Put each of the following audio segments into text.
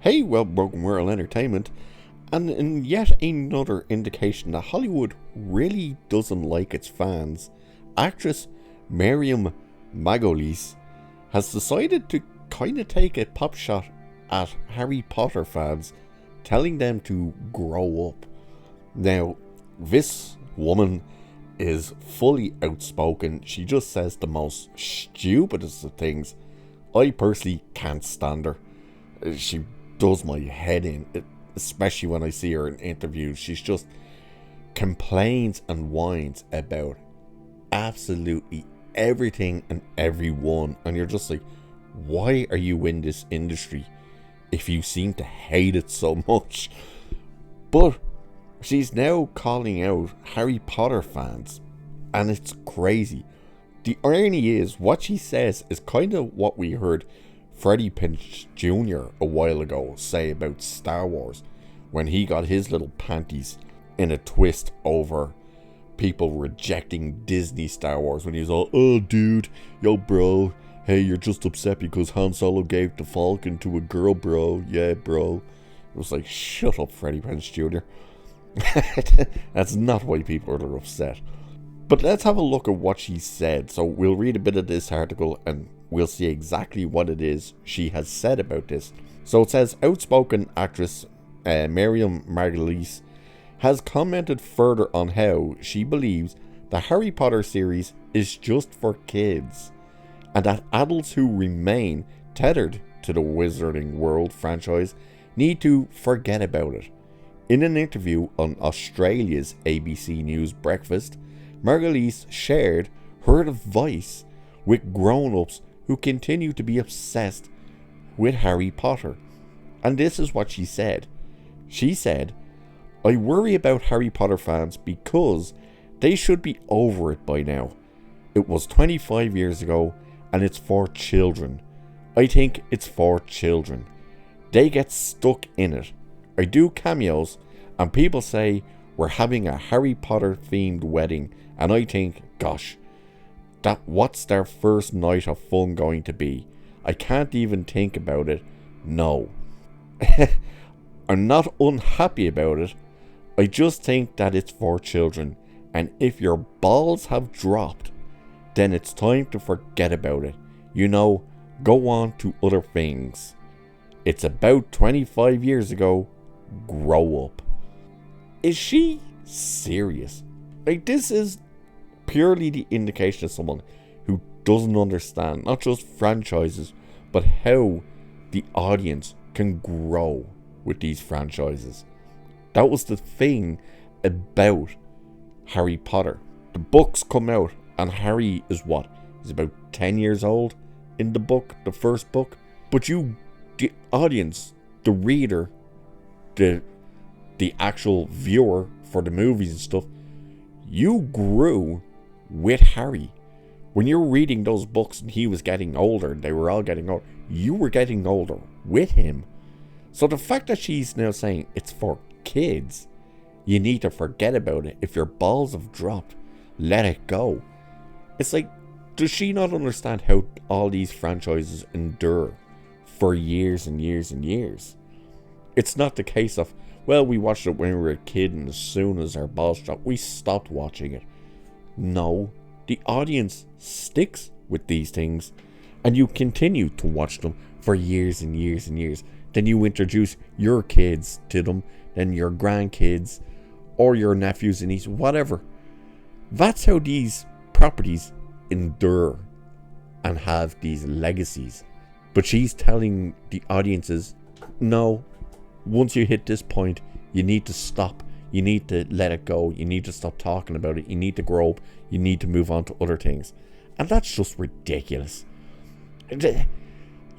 Hey, well, Broken World Entertainment, and in yet another indication that Hollywood really doesn't like its fans, actress Miriam Margolyes has decided to kind of take a pop shot at Harry Potter fans, telling them to grow up. Now, this woman is fully outspoken. She just says the most stupidest of things. I personally can't stand her. She does my head in, especially when I see her in interviews. She's just complains and whines about absolutely everything and everyone, and you're just like, why are you in this industry if you seem to hate it so much? But she's now calling out Harry Potter fans, and it's crazy. The irony is, what she says is kind of what we heard Freddie Prinze Jr. a while ago say about Star Wars, when he got his little panties in a twist over people rejecting Disney Star Wars, when he was all, oh dude, yo bro, hey, you're just upset because Han Solo gave the Falcon to a girl, bro. Yeah, bro. It was like, shut up, Freddie Prinze Jr. That's not why people are upset. But let's have a look at what she said. So we'll read a bit of this article and we'll see exactly what it is she has said about this. So it says, outspoken actress Miriam Margolyes has commented further on how she believes the Harry Potter series is just for kids, and that adults who remain tethered to the Wizarding World franchise need to forget about it. In an interview on Australia's ABC News Breakfast, Margolyes shared her advice with grown-ups who continue to be obsessed with Harry Potter. And this is what she said. She said, I worry about Harry Potter fans because they should be over it by now. It was 25 years ago and it's for children. I think it's for children. They get stuck in it. I do cameos and people say we're having a Harry Potter themed wedding, and I think, gosh, what's their first night of fun going to be? I can't even think about it. No. I'm not unhappy about it. I just think that it's for children, and if your balls have dropped, then it's time to forget about it. You know, go on to other things. It's about 25 years ago. Grow up. Is she serious? Like, this is purely the indication of someone who doesn't understand not just franchises, but how the audience can grow with these franchises. That was the thing about Harry Potter. The books come out and Harry is what? He's about 10 years old in the book, the first book. But you, the audience, the reader, the actual viewer for the movies and stuff, you grew with Harry. When you're reading those books and he was getting older, they were all getting older, you were getting older with him. So the fact that she's now saying it's for kids, you need to forget about it. If your balls have dropped, let it go. It's like, does she not understand how all these franchises endure for years and years and years? It's not the case of, well, we watched it when we were a kid and as soon as our balls dropped, we stopped watching it. No, the audience sticks with these things and you continue to watch them for years and years and years. Then you introduce your kids to them, then your grandkids or your nephews and nieces, whatever. That's how these properties endure and have these legacies. But she's telling the audiences, no, once you hit this point, you need to stop. You need to let it go. You need to stop talking about it. You need to grow up. You need to move on to other things. And that's just ridiculous.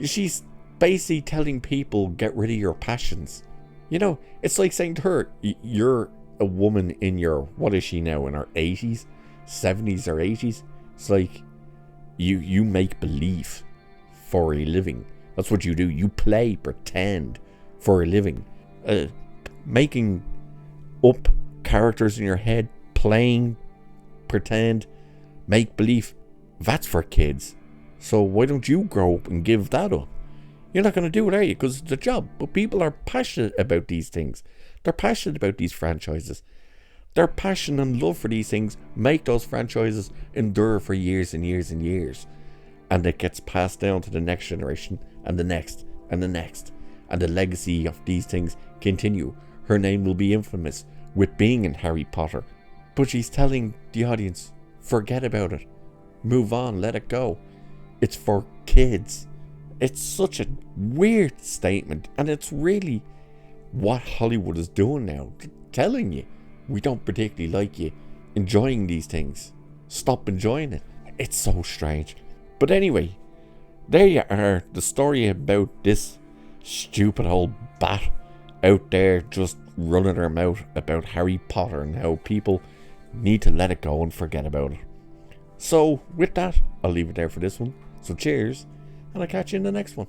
She's basically telling people, get rid of your passions. You know, it's like saying to her, you're a woman in your, what is she now, in her 80s, 70s or 80s? It's like, you make believe for a living. That's what you do. You play pretend for a living. Making up characters in your head, playing pretend, make believe, that's for kids. So why don't you grow up and give that up? You're not going to do it, are you? Because it's a job. But people are passionate about these things. They're passionate about these franchises. Their passion and love for these things make those franchises endure for years and years and years. And it gets passed down to the next generation and the next and the next. And the legacy of these things continue. Her name will be infamous with being in Harry Potter. But she's telling the audience, forget about it. Move on, let it go. It's for kids. It's such a weird statement. And it's really what Hollywood is doing now. They're telling you, we don't particularly like you enjoying these things. Stop enjoying it. It's so strange. But anyway, there you are. The story about this stupid old bat out there just running her mouth about Harry Potter and how people need to let it go and forget about it. So with that, I'll leave it there for this one. So cheers, and I'll catch you in the next one.